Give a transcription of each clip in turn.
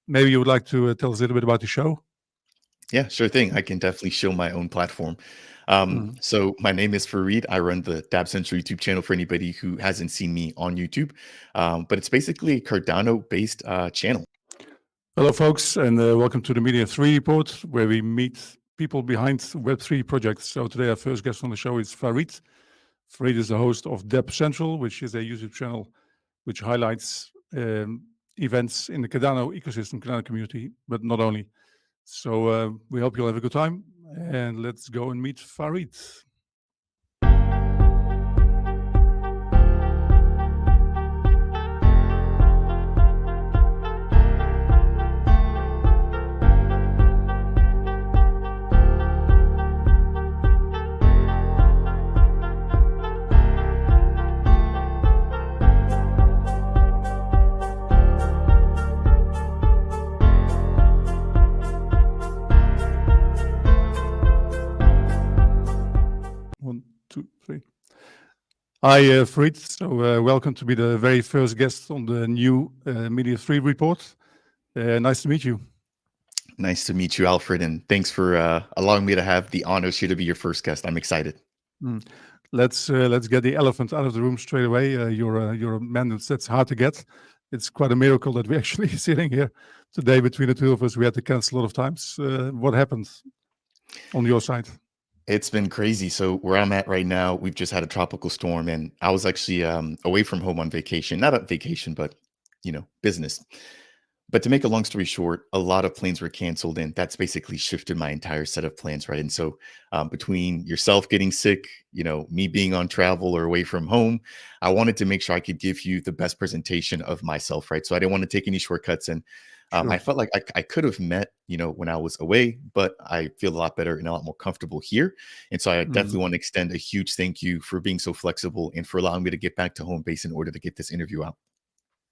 maybe you would like to tell us a little bit about the show? Yeah, sure thing. I can definitely show my own platform. Mm. So my name is Farid. I run the Dapp Central YouTube channel for anybody who hasn't seen me on YouTube. But it's basically a Cardano-based channel. Hello, folks, and welcome to the Media 3 report, where we meet people behind Web3 projects. So today our first guest on the show is Farid. Farid is the host of Dapp Central, which is a YouTube channel which highlights events in the Cardano ecosystem, Cardano community, but not only. So we hope you'll have a good time, and let's go and meet Farid. One, two, three. Hi, Farid. So welcome to be the very first guest on the new Media 3 report. Nice to meet you. Nice to meet you, Alfred, and thanks for allowing me to have the honors here to be your first guest. I'm excited. Mm. Let's get the elephant out of the room straight away. You're a man that's hard to get. It's quite a miracle that we're actually sitting here today between the two of us. We had to cancel a lot of times. What happened on your side? It's been crazy. So where I'm at right now, we've just had a tropical storm, and I was actually away from home on vacation. Not on vacation, but business. But to make a long story short, a lot of planes were canceled, and that's basically shifted my entire set of plans, right? And so, between yourself getting sick, me being on travel or away from home, I wanted to make sure I could give you the best presentation of myself, right? So I didn't want to take any shortcuts, and I Sure. felt like I could have met, when I was away, but I feel a lot better and a lot more comfortable here. And so I Mm. definitely want to extend a huge thank you for being so flexible and for allowing me to get back to home base in order to get this interview out.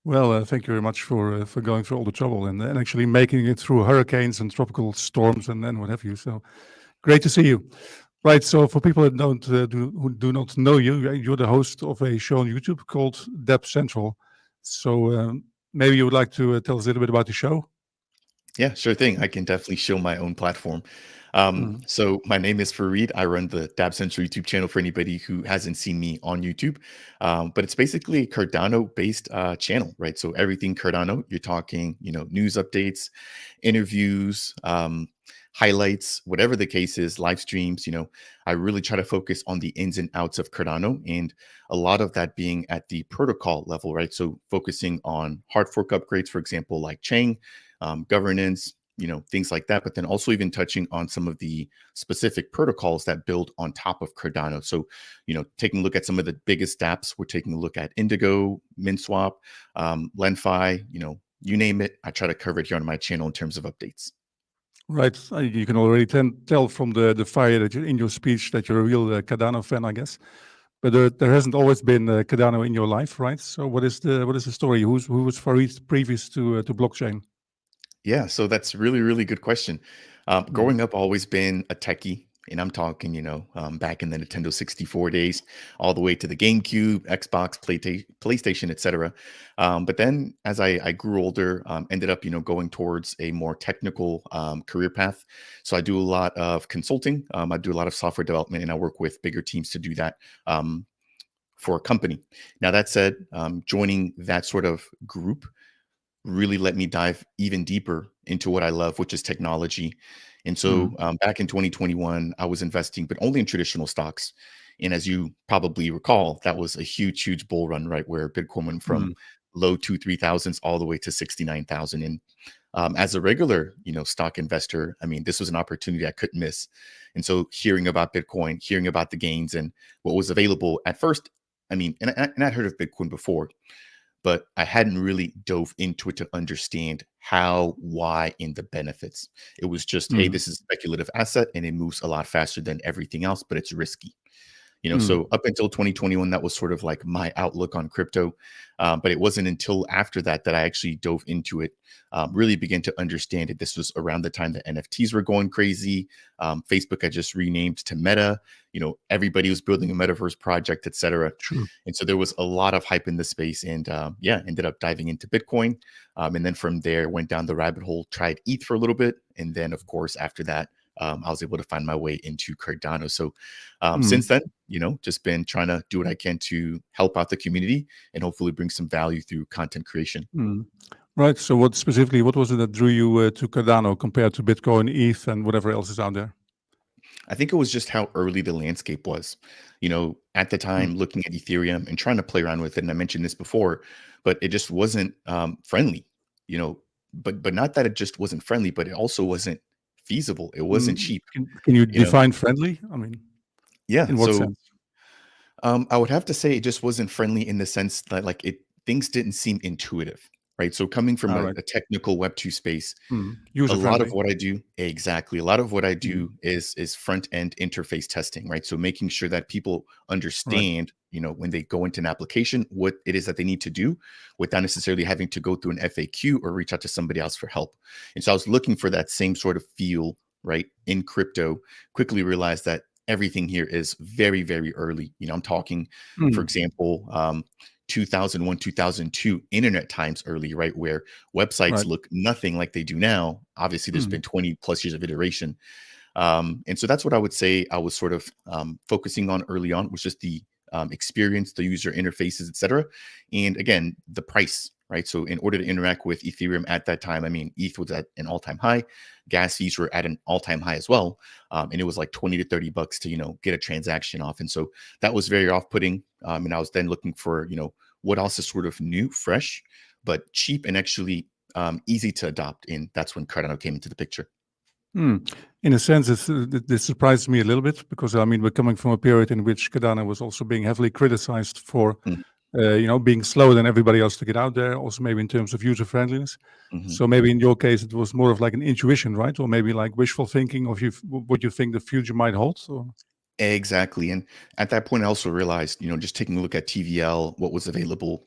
Well, thank you very much for going through all the trouble and actually making it through hurricanes and tropical storms and what have you. So great to see you. Right. So for people that who do not know you, you're the host of a show on YouTube called Dapp Central. So maybe you would like to tell us a little bit about the show. Yeah, sure thing. I can definitely show my own platform. Mm. So my name is Farid. I run the Dapp Central YouTube channel for anybody who hasn't seen me on YouTube. But it's basically a Cardano-based channel, right? So everything Cardano, you're talking, news updates, interviews, highlights, whatever the case is, live streams. I really try to focus on the ins and outs of Cardano, and a lot of that being at the protocol level, right? So focusing on hard fork upgrades, for example, like Chain governance, things like that, but then also even touching on some of the specific protocols that build on top of Cardano. So, taking a look at some of the biggest dApps, we're taking a look at Indigo, MinSwap, LenFi, you name it. I try to cover it here on my channel in terms of updates. Right. You can already tell from the fire that you're in your speech that you're a real Cardano fan, I guess. But there hasn't always been Cardano in your life, right? So what is the story? Who was Farid previous to blockchain? Yeah, so that's really, really good question. Mm. Growing up, always been a techie, and I'm talking, back in the Nintendo 64 days, all the way to the GameCube, Xbox, PlayStation, etc. But then, as I grew older, ended up, going towards a more technical career path. So I do a lot of consulting. I do a lot of software development, and I work with bigger teams to do that. For a company. Now, that said, joining that sort of group really let me dive even deeper into what I love, which is technology. And so Mm. back in 2021, I was investing, but only in traditional stocks. And as you probably recall, that was a huge, huge bull run, right? Where Bitcoin went from Mm. low 3,000s all the way to 69,000. And as a regular, stock investor, I mean, this was an opportunity I couldn't miss. And so hearing about Bitcoin, hearing about the gains and what was available at first, I mean, and I'd heard of Bitcoin before, but I hadn't really dove into it to understand how, why, and the benefits. It was just, hey, Mm. this is a speculative asset and it moves a lot faster than everything else, but it's risky. So Mm, up until 2021, that was sort of like my outlook on crypto. But it wasn't until after that that I actually dove into it, really began to understand it. This was around the time that NFTs were going crazy. Facebook had just renamed to Meta. Everybody was building a metaverse project, etc. true. And so there was a lot of hype in the space, and yeah, ended up diving into Bitcoin, and then from there went down the rabbit hole, tried ETH for a little bit, and then of course after that, I was able to find my way into Cardano. So since Mm, then, just been trying to do what I can to help out the community and hopefully bring some value through content creation. mm. Right. So what was it that drew you to Cardano compared to Bitcoin, ETH, and whatever else is out there? I think it was just how early the landscape was. At the Mm, time, looking at Ethereum and trying to play around with it, and I mentioned this before, but it just wasn't friendly. You know, but not that it just wasn't friendly, but it also wasn't feasible. It wasn't mm. cheap. Can you You know, define friendly? I mean, yeah. in what So sense? I would have to say it just wasn't friendly in the sense that like things didn't seem intuitive, right? So coming from All a, right. a technical Web2 space, a User lot of friendly. what I do, exactly. A lot of what I Mm, do is front end interface testing, right? So making sure that people right. understand, when they go into an application, what it is that they need to do without necessarily having to go through an FAQ or reach out to somebody else for help. And so I was looking for that same sort of feel, right, in crypto. Quickly realized that everything here is very, very early. I'm talking, for Mm, example, 2001, 2002 internet times early, right? Where websites right. look nothing like they do now. Obviously, there's Mm, been 20 plus years of iteration. And so that's what I would say I was sort of focusing on early on, was just the experience, the user interfaces, etc. And again, the price, right? So in order to interact with Ethereum at that time, I mean, ETH was at an all-time high, gas fees were at an all-time high as well, and it was like 20 to 30 bucks to get a transaction off, and so that was very off-putting. And I was then looking for what else is sort of new, fresh, but cheap and actually easy to adopt. And that's when Cardano came into the picture. mm. In a sense, this surprised me a little bit because I mean we're coming from a period in which Cardano was also being heavily criticized for being slower than everybody else to get out there. Also, maybe in terms of user friendliness. Mm-hmm. So maybe in your case, it was more of like an intuition, right? Or maybe like wishful thinking of what you think the future might hold. Or, Exactly. And at that point, I also realized, just taking a look at TVL, what was available,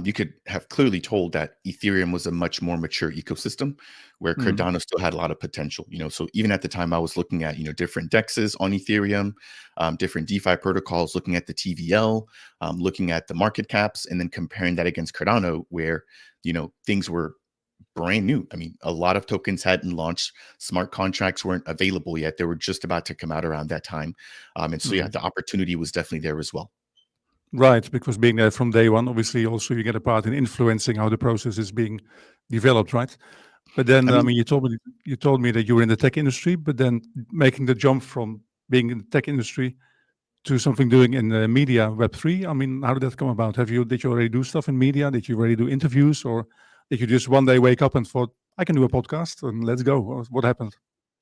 you could have clearly told that Ethereum was a much more mature ecosystem where mm, Cardano still had a lot of potential. So even at the time I was looking at, different dexes on Ethereum, different DeFi protocols, looking at the TVL, looking at the market caps, and then comparing that against Cardano, where, things were brand new. I mean, a lot of tokens hadn't launched. Smart contracts weren't available yet. They were just about to come out around that time. And so, yeah, mm. the opportunity was definitely there as well. Right, because being there from day one, obviously, also you get a part in influencing how the process is being developed, right? But then, I I mean, mean, you told me that you were in the tech industry, but then making the jump from being in the tech industry to something doing in the media Web3. I mean, how did that come about? Did you already do stuff in media? Did you already do interviews, or did you just one day wake up and thought, I can do a podcast and let's go? What happened?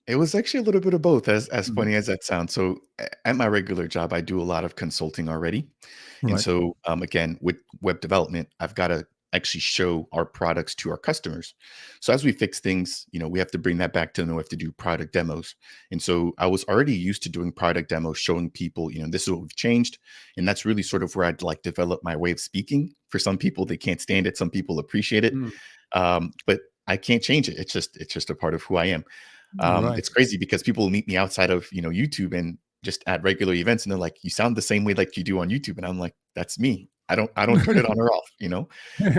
it was actually a little bit of both, as Mhm. funny as that sounds. So, at my regular job, I do a lot of consulting already. And Right. so, again, with web development, I've got to actually show our products to our customers. So as we fix things, we have to bring that back to them. We have to do product demos. And so I was already used to doing product demos, showing people, this is what we've changed. And that's really sort of where I'd like develop my way of speaking. For some people, they can't stand it. Some people appreciate it. Mm. But I can't change it. It's just a part of who I am. Right. It's crazy because people will meet me outside of YouTube and just at regular events, and they're like, "You sound the same way like you do on YouTube," and I'm like, "That's me. I don't turn it on or off."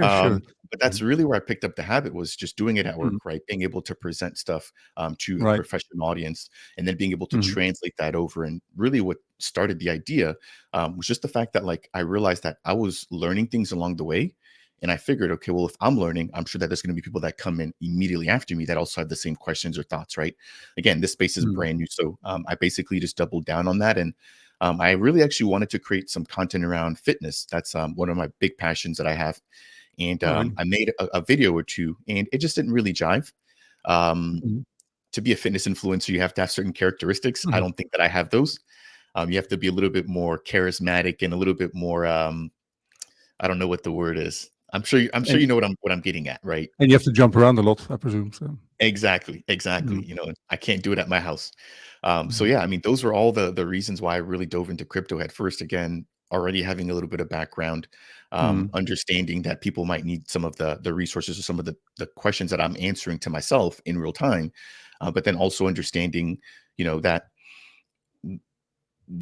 Sure. But that's Mhm. really where I picked up the habit, was just doing it at work, Mm. right? Being able to present stuff to a Right. professional audience, and then being able to Mhm. translate that over. And really, what started the idea was just the fact that like I realized that I was learning things along the way. And I figured, okay, well, if I'm learning, I'm sure that there's going to be people that come in immediately after me that also have the same questions or thoughts, right? Again, this space is Mm. brand new. So I basically just doubled down on that. And I really actually wanted to create some content around fitness. That's one of my big passions that I have. And Oh, really? I made a video or two, and it just didn't really jive. Um, Mhm. to be a fitness influencer, you have to have certain characteristics. I Mhm. don't think that I have those. You have to be a little bit more charismatic and a little bit more, I don't know what the word is. I'm sure And you know what I'm getting at, right? you have to jump around a lot, I presume. So. Exactly, exactly. Mm, You know, I can't do it at my house. So mm, yeah, I mean, those were all the reasons why I really dove into crypto head first. Again, already having a little bit of background, mm, understanding that people might need some of the resources or some of the questions that I'm answering to myself in real time, but then also understanding, that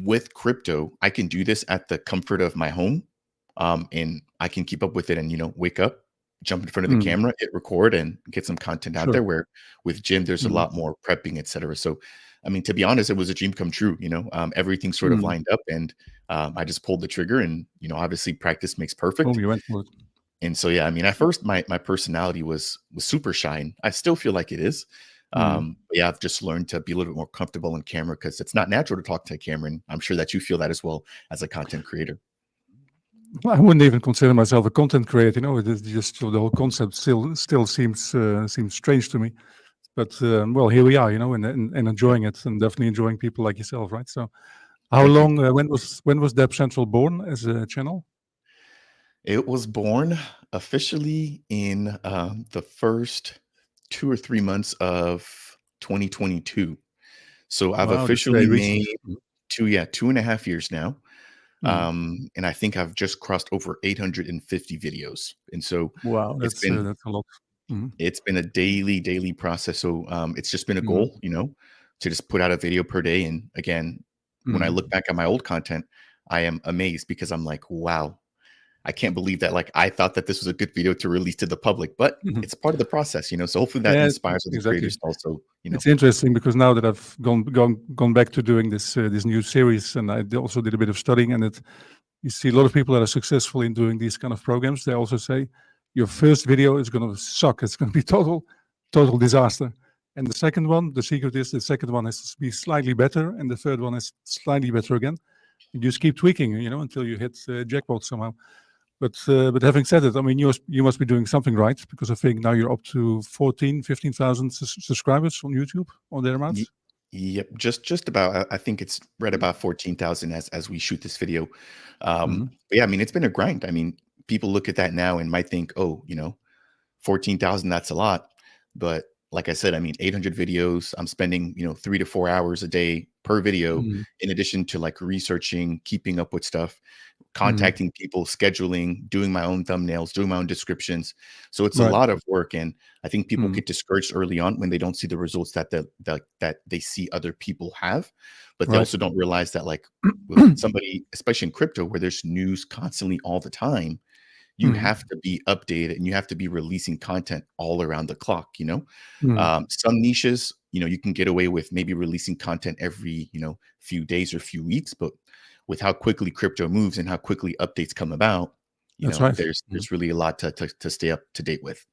with crypto, I can do this at the comfort of my home, and I can keep up with it and wake up, jump in front of the mm, camera, hit record, and get some content out sure. there. Where with Jim, there's a Mm, lot more prepping, etc. So, I mean, to be honest, it was a dream come true. Everything sort of mm. lined up, and I just pulled the trigger. And obviously, practice makes Boom, perfect. you went for it. And so, yeah, I mean, at first, my personality was super shy. And I still feel like it is. Mm. But yeah, I've just learned to be a little bit more comfortable in camera because it's not natural to talk to a camera. And I'm sure that you feel that as well as a content creator. Well, I wouldn't even consider myself a content creator. It is just the whole concept still seems strange to me. But well, here we are, and Yeah. enjoying it, and definitely enjoying people like yourself, right? So, how Thank you. long? When was Dapp Central born as a channel? It was born officially in the first 2 or 3 months of 2022. So I've Wow, that's very officially recent. made yeah, 2.5 years now. Mm. And I think I've just crossed over 850 videos. And so Wow, it's been that's a lot. Mm. it's been a daily process. So it's just been a Mm. goal, to just put out a video per day. And again, when I Mm. look back at my old content, I am amazed because I'm like, wow, I can't believe that. Like, I thought that this was a good video to release to the public, but Mhm. it's part of the process. So hopefully that Yeah, inspires other exactly. creators to also, It's interesting because now that I've gone back to doing this new series, and also did a bit of studying, and you see a lot of people that are successful in doing these kind of programs. They also say your first video is going to suck. It's going to be total disaster. And the second one, the secret is the second one has to be slightly better, and the third one is slightly better again. You just keep tweaking, until you hit jackpot somehow. But having said it, I mean, you must be doing something right, because I think now you're up to 15,000 subscribers on YouTube, or Ye thereabouts. Yep, just about. I think it's right about 14,000 as we shoot this video. Mhm. But yeah, I mean, it's been a grind. I mean, people look at that now and might think, "Oh, 14,000, that's a lot." But like I said, I mean, 800 videos, I'm spending, 3 to 4 hours a day per video, Mhm. in addition to, like, researching, keeping up with stuff, Mhm. contacting people, scheduling, doing my own thumbnails, doing my own descriptions. So it's a Right. lot of work, and I think people Mhm. get discouraged early on when they don't see the results that they see other people have, but they Right. also don't realize that, like, with somebody, especially in crypto, where there's news constantly all the time, you Mhm. have to be updated and you have to be releasing content all around the clock. Mhm. Some niches, you can get away with maybe releasing content every, few days or few weeks, but with how quickly crypto moves and how quickly updates come about, That's right. Mhm. there's really a lot to stay up to date with.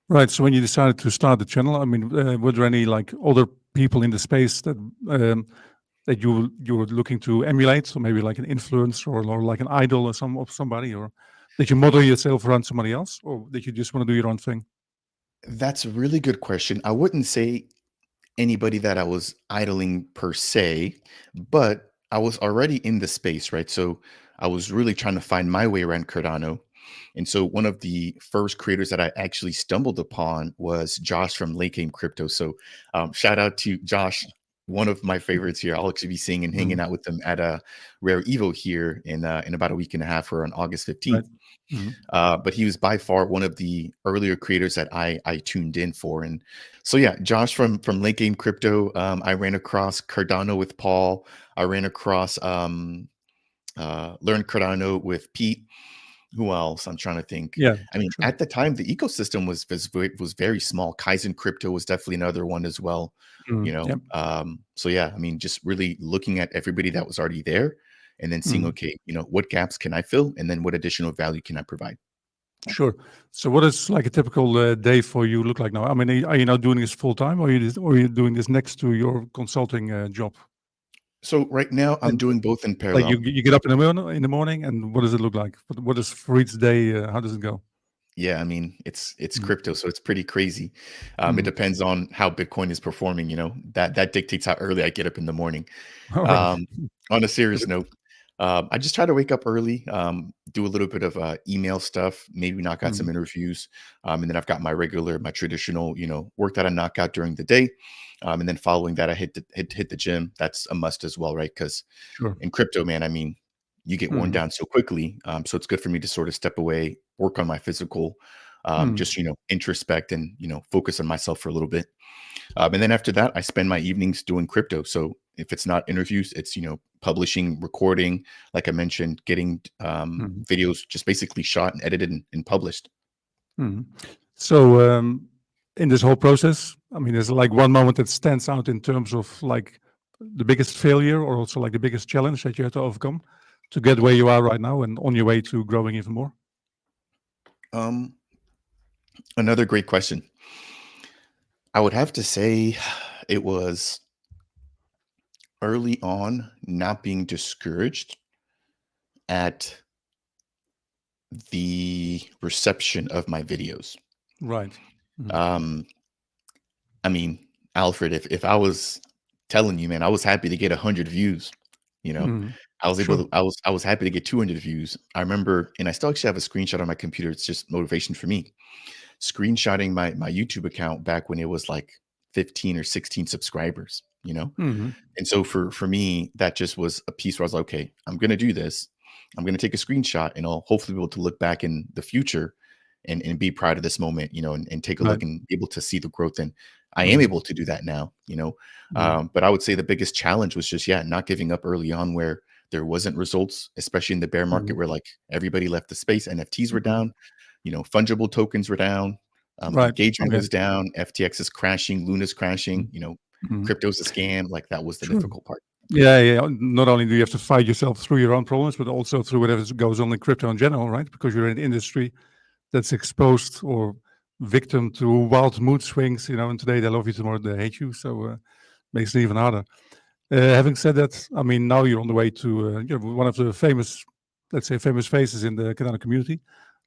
Right. So when you decided to start the channel, I mean, were there any like other people in the space that you were looking to emulate? So maybe like an influencer, or like an idol, or somebody, or did you model yourself around somebody else, or did you just want to do your own thing? That's a really good question. I wouldn't say anybody that I was idling per se, but I was already in the space, right? So I was really trying to find my way around Cardano. And so one of the first creators that I actually stumbled upon was Josh from Lake Game Crypto. So shout out to Josh, one of my favorites here. I'll actually be seeing and hanging Mhm. out with them at a Rare Evo here in about a week and a half, or on August Right. 15th. Mhm. But he was by far one of the earlier creators that I tuned in for. And so yeah, Josh from Late Game Crypto. I ran across Cardano with Paul. I ran across Learn Cardano with Pete. Who else? I'm trying to think. Yeah. I mean, Sure. at the time, the ecosystem was very small. Kaizen Crypto was definitely another one as well. Mhm. Yep. So yeah, I mean, just really looking at everybody that was already there, and then seeing, Mhm. okay, what gaps can I fill, and then what additional value can I provide. Sure. So what is like a typical day for you look like now? I mean, are you now doing this full time, or are you doing this next to your consulting job? So right now, I'm And doing both in like parallel. you get up in the morning, and what does it look like? What is for each day? How does it go? Yeah, I mean, it's Mm. crypto, so it's pretty crazy. It Mm. depends on how Bitcoin is performing. That dictates how early I get up in the morning. All right. Um, on a Is serious it? note, I just try to wake up early, do a little bit of email stuff, maybe knock out some Mhm. interviews, and then I've got my traditional, work that I knock out during the day, and then following that, I hit the gym. That's a must as well, right? Because Sure. in crypto, man, I mean, you get worn Mhm. down so quickly. So it's good for me to sort of step away, work on my physical, Mhm. just introspect and focus on myself for a little bit. And then after that, I spend my evenings doing crypto. So if it's not interviews, it's publishing, recording, like I mentioned, getting Mhm. videos just basically shot and edited and published. Mhm. So, in this whole process, I mean, there's like one moment that stands out in terms of like the biggest failure or also like the biggest challenge that you had to overcome to get where you are right now and on your way to growing even more? Um, Another great question. I would have to say it was early on not being discouraged at the reception of my videos. Right. Mhm. Um, I mean, Alfred, if I was telling you, man, I was happy to get 100 views, you know. Mhm. I was able Sure. to I was happy to get 200 views. I remember, and I still actually have a screenshot on my computer. It's just motivation for me. Screenshotting my YouTube account back when it was like 15 or 16 subscribers, you know? Mhm. And so for me, that just was a piece where I was like, okay, I'm gonna do this. I'm gonna take a screenshot and I'll hopefully be able to look back in the future and be proud of this moment, and take a Right. look and be able to see the growth. And I am Mhm. able to do that now. Mhm. But I would say the biggest challenge was just, yeah, not giving up early on where there wasn't results, especially in the bear market Mhm. where like everybody left the space, NFTs were Mhm. down, fungible tokens were down, Right. engagement Okay. was down, FTX is crashing, Luna's crashing, Mhm. Mhm. crypto's a scam. Like that was the Sure. difficult part. Yeah, yeah. Not only do you have to fight yourself through your own problems, but also through whatever goes on in crypto in general, right? Because you're in an industry that's exposed or victim to wild mood swings, and today they love you, tomorrow they hate you. So makes it even harder. Having said that, I mean, now you're on the way to one of the famous, let's say, famous faces in the Cardano community.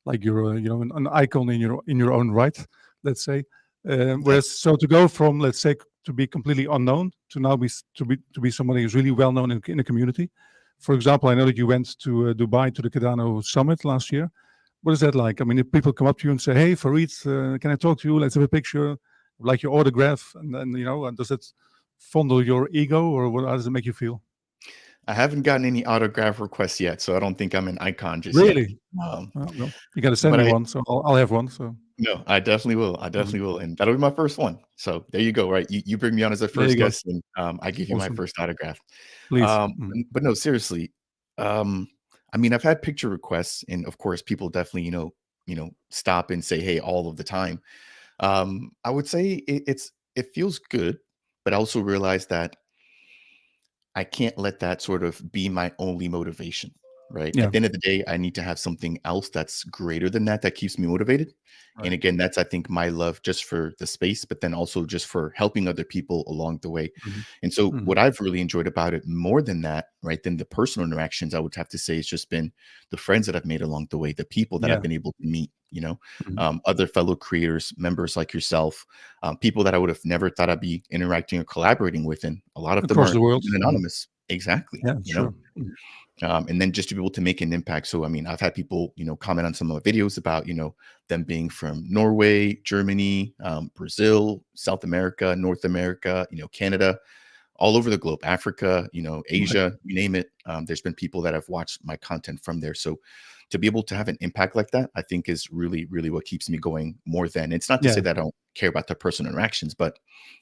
Like you're, an icon in your own right, let's say. Yeah. Whereas, so to go from, let's say, to be completely unknown to now to be somebody who's really well known in the community. For example, I know that you went to Dubai to the Cardano summit last year. What is that like? I mean, if people come up to you and say, "Hey, Farid, can I talk to you? Let's have a picture, like your autograph," and then and does it fondle your ego, or how does it make you feel? I haven't gotten any autograph requests yet, so I don't think I'm an icon just yet. Really? Um, Well, you got to send but me I one, so I'll have one. So No, I definitely will. I mhm. definitely will, and that'll be my first one. So there you go, right? You bring me on as a There first you go. guest, and I give you my Awesome. first autograph. Please. Mhm. But no, seriously. Um, I mean, I've had picture requests, and of course, people definitely, stop and say, "Hey," all of the time. I would say it feels good, but I also realize that I can't let that sort of be my only motivation, right? Yeah. At the end of the day, I need to have something else that's greater than that keeps me motivated. And Right. again, that's I think my love just for the space, but then also just for helping other people along the way. Mhm. And so Mhm. what I've really enjoyed about it more than that, right, than the personal interactions, I would have to say it's just been the friends that I've made along the way, the people that I've Yeah. been able to meet, Mhm. other fellow creators, members like yourself, people that I would have never thought I'd be interacting or collaborating with, and a lot of them Across are the world. even Mhm. anonymous. Exactly, Yeah. Sure. Mhm. and then just to be able to make an impact. So, I mean, I've had people, comment on some of my videos about, them being from Norway, Germany, Brazil, South America, North America, Canada, all over the globe, Africa, Right. Asia, you name it. There's been people that have watched my content from there. So to be able to have an impact like that, I think is really, really what keeps me going more than it's not to say Yeah. that I don't care about the personal interactions, but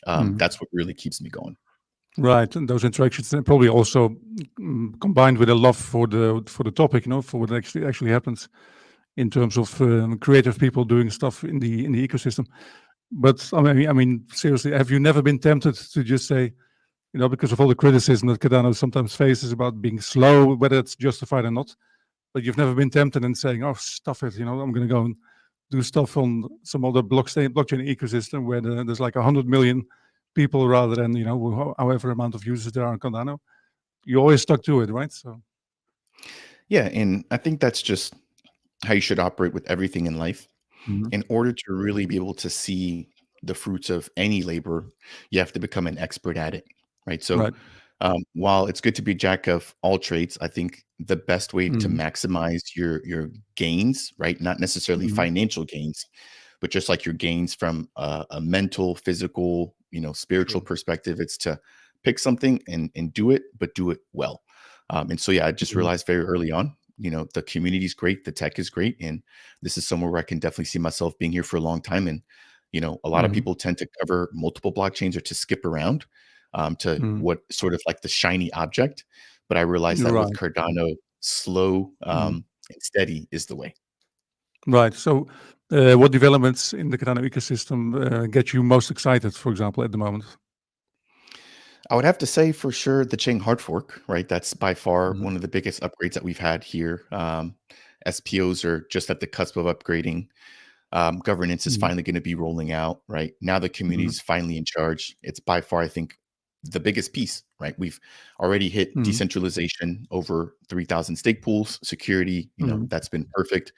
Mhm. that's what really keeps me going. Right, and those interactions and probably also combined with a love for the topic, for what actually happens in terms of creative people doing stuff in the ecosystem. But I mean, seriously, have you never been tempted to just say, because of all the criticism that Cardano sometimes faces about being slow, whether it's justified or not, but you've never been tempted in saying, "Oh, stuff it," I'm going to go and do stuff on some other blockchain ecosystem where there's like 100 million people rather than however amount of users there are on Cardano. You always stuck to it, right? So. Yeah. And I think that's just how you should operate with everything in life. Mhm. In order to really be able to see the fruits of any labor, you have to become an expert at it, right? So Right. While it's good to be jack of all trades, I think the best way to Mm, maximize your gains, right? Not necessarily mm, financial gains, but just like your gains from a mental, physical, spiritual sure. perspective, it's to pick something and do it, but do it well. And so, yeah, I just Mm, realized very early on, the community is great, the tech is great, and this is somewhere where I can definitely see myself being here for a long time. And a lot of mm, people tend to cover multiple blockchains or to skip around to mm. what sort of like the shiny object. But I realized You're that with right. Cardano, slow Mm. and steady is the way. Right. So, what developments in the Cardano ecosystem get you most excited, for example, at the moment? I would have to say for sure the chain hard fork, right? That's by far Mhm, one of the biggest upgrades that we've had here. SPOs are just at the cusp of upgrading. Governance is mhm, finally going to be rolling out, right? Now the community mhm, is finally in charge. It's by far, I think, the biggest piece, right? We've already hit mhm, decentralization over 3,000 stake pools, security, mhm, that's been perfect.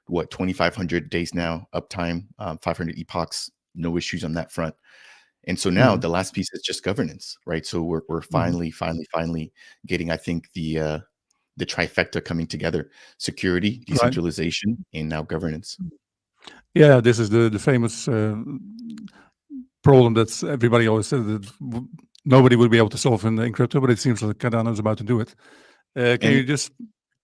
What, 2,500 days now, uptime, 500 epochs, no issues on that front. And so now mhm, the last piece is just governance, right? So we're mhm. finally getting, I think, the trifecta coming together: security, Right. decentralization, and now governance. Yeah, this is the famous problem that everybody always said that nobody would be able to solve in crypto, but it seems like Cardano is about to do it. Can And you just,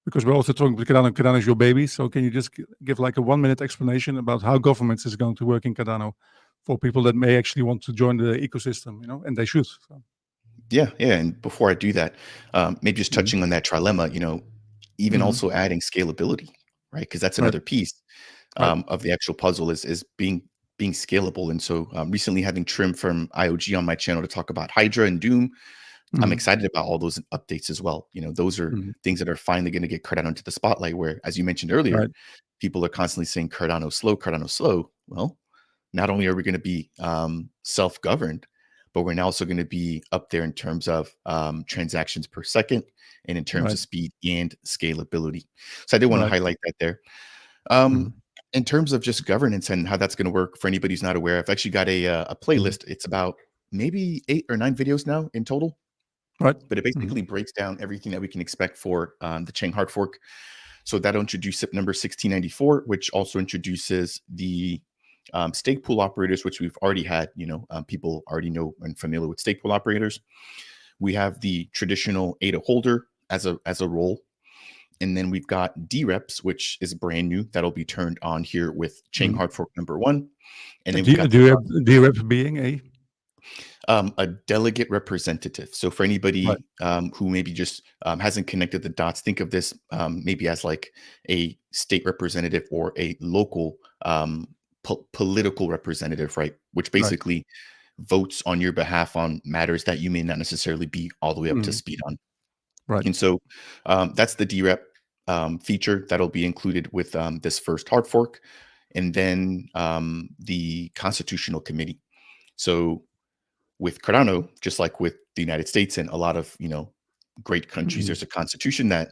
because we're also talking about Cardano, Cardano is your baby, so can you just give like a 1 minute explanation about how governance is going to work in Cardano for people that may actually want to join the ecosystem, and they should. So, yeah. And before I do that, maybe just mhm, touching on that trilemma, even mhm, also adding scalability, right? Because that's right, another piece right. of the actual puzzle is being scalable. And so recently having Trim from IOG on my channel to talk about Hydra and Doom, I'm Mhm, excited about all those updates as well. Those are mhm, things that are finally going to get Cardano into the spotlight. Where, as you mentioned earlier, right. people are constantly saying Cardano slow, Cardano slow. Well, not only are we going to be self-governed, but we're now also going to be up there in terms of transactions per second and in terms Right. of speed and scalability. So I did want to Right. highlight that there. Um, Mhm. in terms of just governance and how that's going to work for anybody who's not aware, I've actually got a Mhm. playlist. It's about maybe 8 or 9 videos now in total, Right. but it Mhm. basically breaks down everything that we can expect for the Chain hard fork. So that'll introduce SIP number 1694, which also introduces the stake pool operators, which we've already had. People already know and familiar with stake pool operators. We have the traditional ADA holder as a role. And then we've got DREPs, which is brand new. That'll be turned on here with Chain Mhm. hard fork number 1. And then Do we've you got do you have DREP being a delegate representative. So for right, anybody who maybe just hasn't connected the dots, think of this maybe as like a state representative or a local political representative, right? Which right. basically votes on your behalf on matters that you may not necessarily be all the way up to Mhm. speed on. Right. And so that's the DREP feature that'll be included with this first hard fork. And then the Constitutional Committee. So with Cardano, just like with the United States and a lot of, great countries, Mhm. there's a constitution that,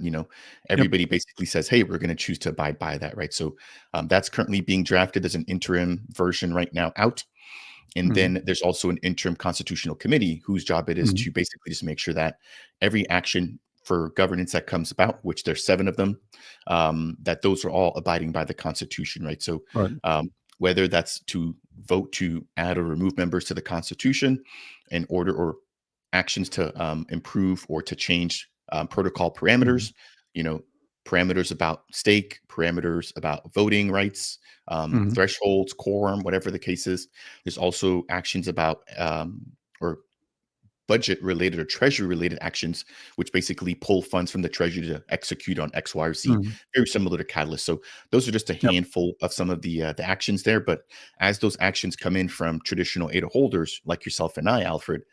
Yep. everybody basically says, hey, we're going to choose to abide by that, right? So that's currently being drafted as an interim version right now out. And Mhm. then there's also an interim constitutional committee whose job it is Mhm. to basically just make sure that every action for governance that comes about, which there's 7 of them, that those are all abiding by the Constitution, right? So Right. whether that's to vote to add or remove members to the Constitution in order or actions to improve or to change protocol Mhm. parameters, you know, parameters about stake, parameters about voting rights, Mhm. thresholds, quorum, whatever the case is. There's also actions about or budget related or treasury related actions, which basically pull funds from the treasury to execute on X, Y, or Z, Mhm. very similar to Catalyst. So those are just a Yep. handful of some of the actions there. But as those actions come in from traditional ADA holders like yourself and I, Alfred,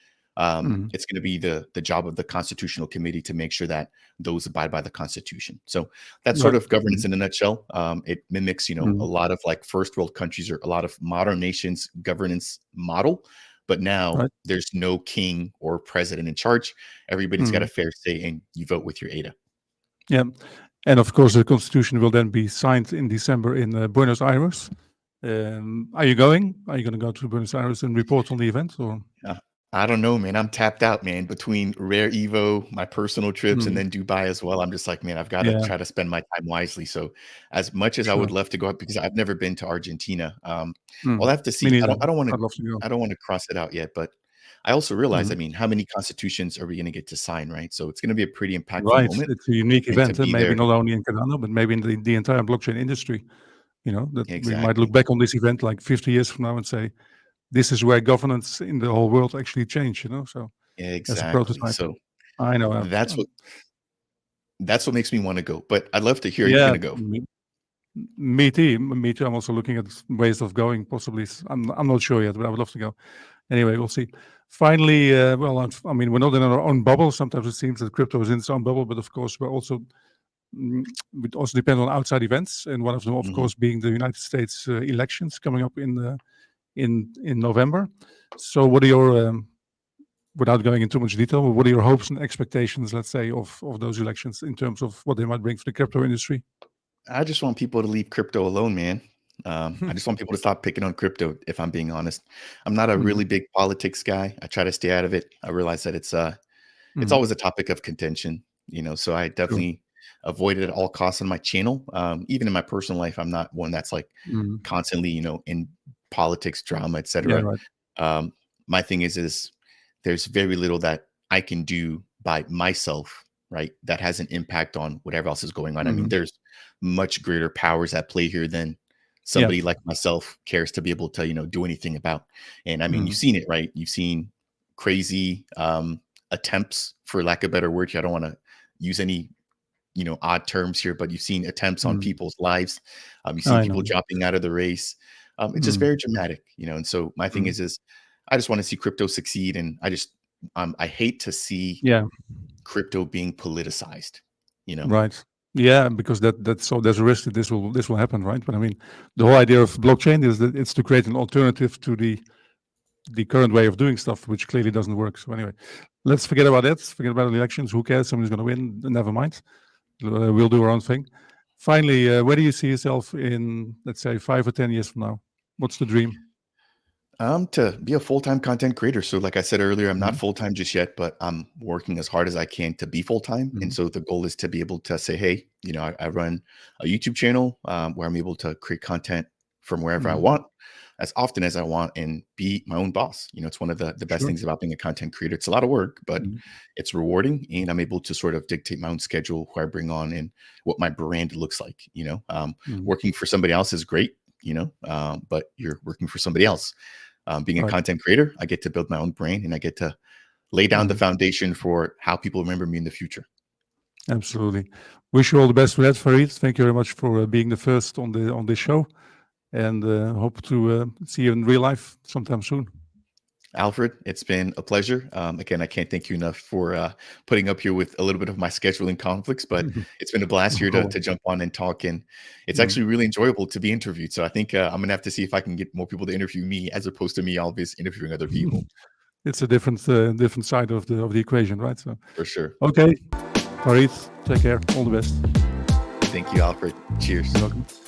Mhm. it's going to be the job of the Constitutional Committee to make sure that those abide by the Constitution. So that's sort Right. of governance Mhm. in a nutshell. It mimics, a Mhm. lot of like first world countries or a lot of modern nations governance model, but now Right. there's no king or president in charge. Everybody's got a Mhm. fair say, and you vote with your ADA. Yeah. And of course, the constitution will then be signed in December in Buenos Aires. Are you going? Are you going to go to Buenos Aires and report on the event? Or I don't know, man. I'm tapped out, man. Between Rare Evo, my personal trips, and Mm, then Dubai as well. I'm just like, man, I've got to yeah, try to spend my time wisely. So, as much as I would sure. love to go out because I've never been to Argentina, I'll Mm, have to me see. I neither. don't. I don't want to. I'd love to go. I don't want to cross it out yet. But I also realize, I Mhm. mean, how many constitutions are we going to get to sign, right? So it's going to be a pretty impactful Right. moment, It's a unique and to event, and be maybe there, not only in Cardano, but maybe in the entire blockchain industry. That we might look exactly. back on this event like 50 years from now and say, this is where governance in the whole world actually changed. So as a Exactly. prototype. So I know. that's what that's what makes me want to go. But I'd love to hear. Are you Yeah, going to go? me too. Me too. I'm also looking at ways of going. Possibly, I'm not sure yet, but I would love to go. Anyway, we'll see. Finally, well, I mean, we're not in our own bubble. Sometimes it seems that crypto is in its own bubble, but of course, we're also it also depends on outside events, and one of them, of Hmm. course, being the United States elections coming up in November. So, what are your without going into too much detail, what are your hopes and expectations, let's say, of those elections in terms of what they might bring for the crypto industry? I just want people to leave crypto alone, man. I just want people to stop picking on crypto. If I'm being honest, I'm not a Mhm, really big politics guy. I try to stay out of it. I realize that it's mhm, always a topic of contention, so I sure. definitely avoid it at all costs on my channel. Even in my personal life, I'm not one that's like Mhm. constantly, in politics, drama, Yeah, etc. right. Um, my thing is there's very little that I can do by myself, right? That has an impact on whatever else is going on. I mean, Mhm. there's much greater powers at play here than Yeah. somebody like myself cares to be able to, do anything about. And I mean, you've Mhm. seen it, right? You've seen crazy attempts, for lack of a better word. I don't want to use any odd terms here, but you've seen attempts on Mhm. people's lives. You've seen I people know. dropping out of the race. It's just Mhm. very dramatic, and so my thing Mhm. is I just want to see crypto succeed, and I hate to see Yeah, crypto being politicized. You know, right. Yeah, because that's so there's a risk that this will happen, right? But I mean, the whole idea of blockchain is that it's to create an alternative to the current way of doing stuff, which clearly doesn't work. So anyway, let's forget about that. Forget about the elections. Who cares? Somebody's going to win. Never mind. We'll do our own thing. Finally, where do you see yourself in, let's say, 5 or 10 years from now? What's the dream? to be a full-time content creator. So like I said earlier, I'm not Mhm, full-time just yet, but I'm working as hard as I can to be full-time. And mhm, so the goal is to be able to say, hey, I run a YouTube channel where I'm able to create content from wherever I mhm. want, as often as I want, and be my own boss. It's one of the best Sure. things about being a content creator. It's a lot of work, but Mhm, it's rewarding, and I'm able to sort of dictate my own schedule, who I bring on, and what my brand looks like. mhm. Working for somebody else is great, but you're working for somebody else. Being a Right. content creator, I get to build my own brand, and I get to lay down the Mhm. foundation for how people remember me in the future. Absolutely. Wish you all the best for that, Farid. Thank you very much for being the first on this show, and hope to see you in real life sometime soon. Alfred, it's been a pleasure. Again, I can't thank you enough for putting up here with a little bit of my scheduling conflicts, but it's been a blast No here to, problem. to jump on and talk. And it's Mhm. actually really enjoyable to be interviewed. So I think I'm going to have to see if I can get more people to interview me as opposed to me always interviewing other people, It's a different side of the equation, right? So, for sure. okay, Farid, take care. All the best. Thank you, Alfred. Cheers. You're welcome.